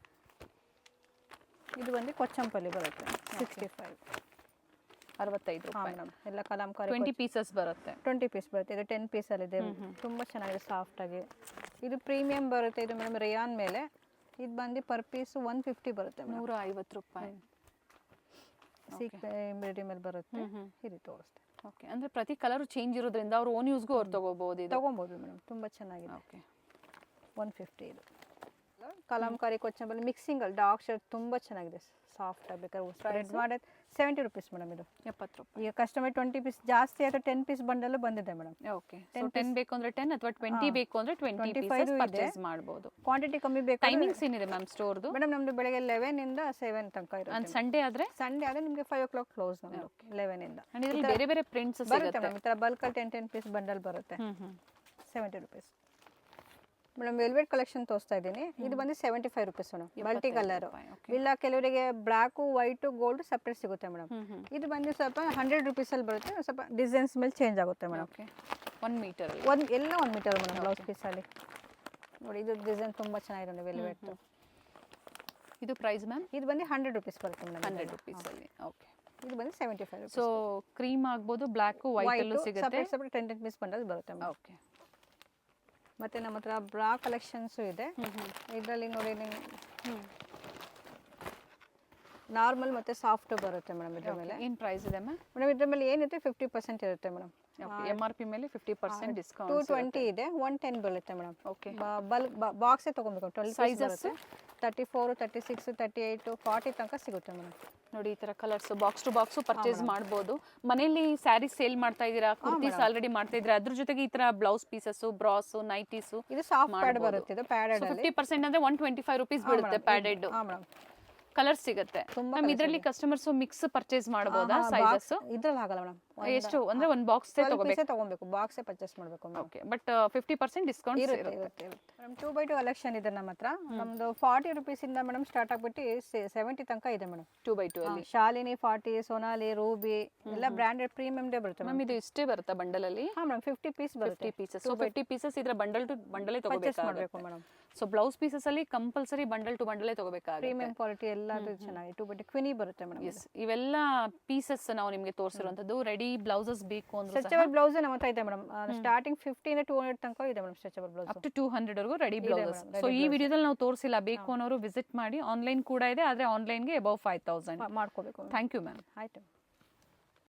ಇದು ಬಂದು ಕೊಚ್ಚಂಪಲ್ಲಿ ಬರುತ್ತೆ 65. 65 ರೂಪಾಯಿ ಮೇಡಮ್. ಎಲ್ಲ ಕಲಂಕಾರಿ 20 ಪೀಸಸ್ ಬರುತ್ತೆ. 20 ಪೀಸ್ ಬರುತ್ತೆ. ಇದು 10 ಪೀಸಲ್ಲಿದೆ, ತುಂಬ ಚೆನ್ನಾಗಿದೆ, ಸಾಫ್ಟಾಗಿ. ಇದು ಪ್ರೀಮಿಯಂ ಬರುತ್ತೆ. ಇದು ಮೇಡಮ್ ರೇಯಾನ್ ಮೇಲೆ. ಇದು ಬಂದು ಪರ್ ಪೀಸ್ 150 ಬರುತ್ತೆ, 150 ರೂಪಾಯಿ. ಸೀಕ್ ಎಂಬ್ರಾಯ್ಡ್ರಿ ಮೇಲೆ ಬರುತ್ತೆ. ಇದು ತೋರಿಸ್ತೆ. ಓಕೆ, ಅಂದರೆ ಪ್ರತಿ ಕಲರ್ ಚೇಂಜ್ ಇರೋದ್ರಿಂದ ಅವ್ರು ಓನ್ ಯೂಸ್ಗೂ ಅವ್ರು ತೊಗೋಬೋದು. ತೊಗೊಬೋದು ಮೇಡಮ್, ತುಂಬ ಚೆನ್ನಾಗಿದೆ. ಓಕೆ, 150 ಇದು. ಕಲಂಕಾರಿ ಕೊಚ್ಚಂಬಲ್ಲಿ ಮಿಕ್ಸಿಂಗಲ್ಲಿ ಡಾರ್ಕ್ ಶೇಡ್ ತುಂಬ ಚೆನ್ನಾಗಿದೆ, ಸಾಫ್ಟ್ ಆಗಬೇಕಾದ್ರೆ ಸ್ಪ್ರೆಡ್ ಮಾಡೋದು 70 ರುಪೀಸ್ ಮೇಡಮ್. ಇದು 70 ರೂಪಾಯಿ. ಈಗ ಕಸ್ಟಮರ್ 20 ಪೀಸ್ ಜಾಸ್ತಿ ಆಯಿತು, 10 ಪೀಸ್ ಬಂಡಲ್ ಬಂದಿದೆ ಮೇಡಮ್. ಓಕೆ, 10 ಬೇಕು ಅಂದರೆ 10 ಅಥವಾ 20 ಬೇಕು ಅಂದರೆ 20 ಪೀಸಸ್ ಪರ್ಚೇಸ್ ಮಾಡ್ಬೋದು. ಕ್ವಾಂಟಿಟಿ ಕಮ್ಮಿ ಬೇಕು. ಟೈಮಿಂಗ್ಸ್ ಏನಿದೆ ಮ್ಯಾಮ್ ಸ್ಟೋರ್ದು? ಮೇಡಮ್ ನಮ್ಮದು ಬೆಳಗ್ಗೆ 11 ಇಂದ 7 ತನಕ ಇರುತ್ತೆ. ಸಂಡೇ ಆದರೆ ನಿಮಗೆ 5 o'clock ಕ್ಲೋಸ್ ನಮ್ಮದು 11 ಇಂದ. ಇದರಲ್ಲಿ ಬೇರೆ ಬೇರೆ ಪ್ರಿಂಟ್ಸ್ ಬರುತ್ತೆ ಮೇಡಮ್. ಈ ಥರ ಬಲ್ಕಲ್ಲಿ 10 ಪೀಸ್ ಬಂಡಲ್ ಬರುತ್ತೆ, 70 ರುಪೀಸ್ ಮೇಡಮ್. ವೆಲ್ವೆಟ್ ಕಲೆಕ್ಷನ್ ತೋರಿಸ್ತಾ ಇದ್ದೀನಿ. ಇದು ಬಂದು 75 ರುಪೀಸ್ ಮೇಡಮ್, ಮಲ್ಟಿ ಕಲರ್. ಇಲ್ಲ ಕೆಲವರಿಗೆ ಬ್ಲ್ಯಾಕು ವೈಟು ಗೋಲ್ಡ್ ಸಪ್ರೇಟ್ ಸಿಗುತ್ತೆ ಮೇಡಮ್. ಇದು ಬಂದು ಸ್ವಲ್ಪ 100 ರುಪೀಸಲ್ಲಿ ಬರುತ್ತೆ, ಸ್ವಲ್ಪ ಡಿಸೈನ್ಸ್ ಮೇಲೆ ಚೇಂಜ್ ಆಗುತ್ತೆ ಮೇಡಮ್. 1 ಮೀಟರ್ ಎಲ್ಲ 1 ಮೀಟರ್ ಮೇಡಮ್ ಬ್ಲೌಸ್ ಪೀಸಲ್ಲಿ. ನೋಡಿ, ಇದು ಡಿಸೈನ್ ತುಂಬ ಚೆನ್ನಾಗಿದೆ ವೆಲ್ವೆಟ್. ಇದು ಪ್ರೈಸ್ ಮ್ಯಾಮ್? ಇದು ಬಂದು 100 ರುಪೀಸ್ ಬರುತ್ತೆ ಮೇಡಮ್, 100 ರುಪೀಸಲ್ಲಿ. ಓಕೆ, ಇದು ಬಂದು 75 ರುಪೀಸ್. ಸೊ ಕ್ರೀಮ್ ಆಗ್ಬೋದು, ಬ್ಲ್ಯಾಕು ವೈಟಲ್ಲೂ ಸಿಗುತ್ತೆ. ಸಪ್ರೇಟ್ 10 ಪೀಸ್ ಬಂಡಲ್ ಬರುತ್ತೆ ಮೇಡಮ್. ಓಕೆ, ಮತ್ತು ನಮ್ಮ ಹತ್ರ ಬ್ರಾ ಕಲೆಕ್ಷನ್ಸು ಇದೆ. ಇದರಲ್ಲಿ ನೋಡಿ ನಾರ್ಮಲ್ ಮತ್ತು ಸಾಫ್ಟ್ ಬರುತ್ತೆ ಮೇಡಮ್. ಇದ್ರ ಮೇಲೆ ಏನು ಪ್ರೈಸ್ ಇದೆ ಮ್ಯಾಮ್? ಮೇಡಮ್ ಇದ್ರ ಮೇಲೆ ಏನಿದೆ 50% ಇರುತ್ತೆ ಮೇಡಮ್. MRP ಮೇಲೆ 50% ಡಿಸ್ಕೌಂಟ್. 220 ಇದೆ, 110 ಬೀಳುತ್ತೆ ಮೇಡಮ್. ಓಕೆ, ಬಲ್ಕ್ ಬಾಕ್ಸೇ ತೊಗೊಬೇಕು. 12 ಸೈಜಸ್ 34, 36, 38, 40 ತನಕ ಸಿಗುತ್ತೆ ಮೇಡಮ್. ನೋಡಿ, ಈ ಥರ colours box to box purchase ಮಾಡ್ಬೋದು. ಮನೇಲಿ ಸ್ಯಾರೀಸ್ ಸೇಲ್ ಮಾಡ್ತಾ ಇದ್ದೀರಾ, ಕುರ್ತೀಸ್ ಆಲ್ರೆಡಿ ಮಾಡ್ತಾ ಇದ್ದೀರಾ, ಅದ್ರ ಜೊತೆಗೆ ಈ ಥರ ಬ್ಲೌಸ್ ಪೀಸಸ್ಸು, ಬ್ರಾಸು, ನೈಟೀಸು. ಇದು ಸಾಫ್ಟ್ ಪ್ಯಾಡ್ ಬರುತ್ತೆ. ಇದು ಪ್ಯಾಡೆಡ್ 50% ಅಂದರೆ 125 ರುಪೀಸ್ ಬೀಳುತ್ತೆ ಪ್ಯಾಡೆಡ್. ಹಾಂ ಮೇಡಮ್, ಕಲರ್ಸ್ ಸಿಗುತ್ತೆ. ಮ್ಯಾಮ್ ಇದರಲ್ಲಿ ಕಸ್ಟಮರ್ಸ್ ಮಿಕ್ಸ್ ಪರ್ಚೇಸ್ ಮಾಡಬಹುದಾ? ಸೈಜಸ್ ಇದ್ರಲ್ಲಿ ಆಗಲ್ಲ ಮೇಡಮ್. ಎಷ್ಟು ಅಂದ್ರೆ ಒಂದು ಬಾಕ್ಸ್ ತಗೋಬೇಕು, ಬಾಕ್ಸೇ ಪರ್ಚೇಸ್ ಮಾಡಬೇಕು. ಓಕೆ, ಬಟ್ 50% ಡಿಸ್ಕೌಂಟ್ ಇರುತ್ತೆ. ಮೇಡಮ್ 2x2 ಕಲೆಕ್ಷನ್ ಇದೆ ನಮ್ಮ ಹತ್ರ. ನಮ್ದು 40 ರುಪೀಸ್ ಇಂದ ಮೇಡಮ್ ಸ್ಟಾರ್ಟ್ ಆಗ್ಬಿಟ್ಟು 70 ತನಕ ಇದೆ ಮೇಡಮ್. 2x2 ಅಲ್ಲಿ ಶಾಲಿನಿ, 40, ಸೋನಾಲಿ, ರೂಬಿ ಎಲ್ಲ ಬ್ರಾಂಡೆಡ್ ಪ್ರೀಮಿಯಂ ಡೇ ಬರುತ್ತೆ ಮ್ಯಾಮ್. ಇದು ಇಷ್ಟೇ ಬರುತ್ತಾ ಬಂಡಲ್ ಅಲ್ಲಿ? ಹಾಂ ಮೇಡಮ್, 50 ಪೀಸ್ ಬರುತ್ತೆ. 50 ಪೀಸಸ್. ಸೊ 50 ಪೀಸಸ್ ಇದರ ಬಂಡಲ್ ಟು ಬಂಡಲೇ ತಗೋಬೇಕು ಮೇಡಮ್. ಸೊ ಬ್ಲೌಸ್ ಪೀಸಸ್ ಅಲ್ಲಿ ಕಂಪಲ್ಸರಿ ಬಂಡಲ್ ಟು ಬಂಡಲೇ ತಗೋಬೇಕಾಗುತ್ತೆ. ಪ್ರೀಮಿಯಂ ಕ್ವಾಲಿಟಿ ಎಲ್ಲದು ಚೆನ್ನಾಗಿ 2x2 ಕ್ವಿನಿ ಬರುತ್ತೆ ಮೇಡಮ್. ಎಸ್, ಇವೆಲ್ಲ ಪೀಸಸ್ ನಾವು ನಿಮಗೆ ತೋರಿಸಿರುವಂತದ್ದು. ರೆಡಿ ಬ್ಲೌಸಸ್ ಬೇಕು ಅಂದ್ರೆ ಸ್ಟ್ರೆಚಬಲ್ ಬ್ಲೌಸ್ ನಮ್ಮ ಹತ್ರ ಇದೆ ಮೇಡಮ್. ಸ್ಟಾರ್ಟಿಂಗ್ 50 ಇಂದ 200 ತನಕ ಇದೆ madam stretchable blouse. Up to 200 ವರೆಗೂ ರೆಡಿ ಬ್ಲೌಸಸ್. ಸೊ ಈ ವಿಡಿಯೋದಲ್ಲಿ ನಾವು ತೋರಿಸಿಲ್ಲ, ಬೇಕು ಅನ್ನೋರು ವಿಸಿಟ್ ಮಾಡಿ. ಆನ್ಲೈನ್ ಕೂಡ ಇದೆ, ಆದ್ರೆ ಆನ್ಲೈನ್ಗೆ ಅಬೌವ್ 5000 ಮಾಡ್ಕೋಬೇಕು. Thank you ma'am. ಆಯ್ತು.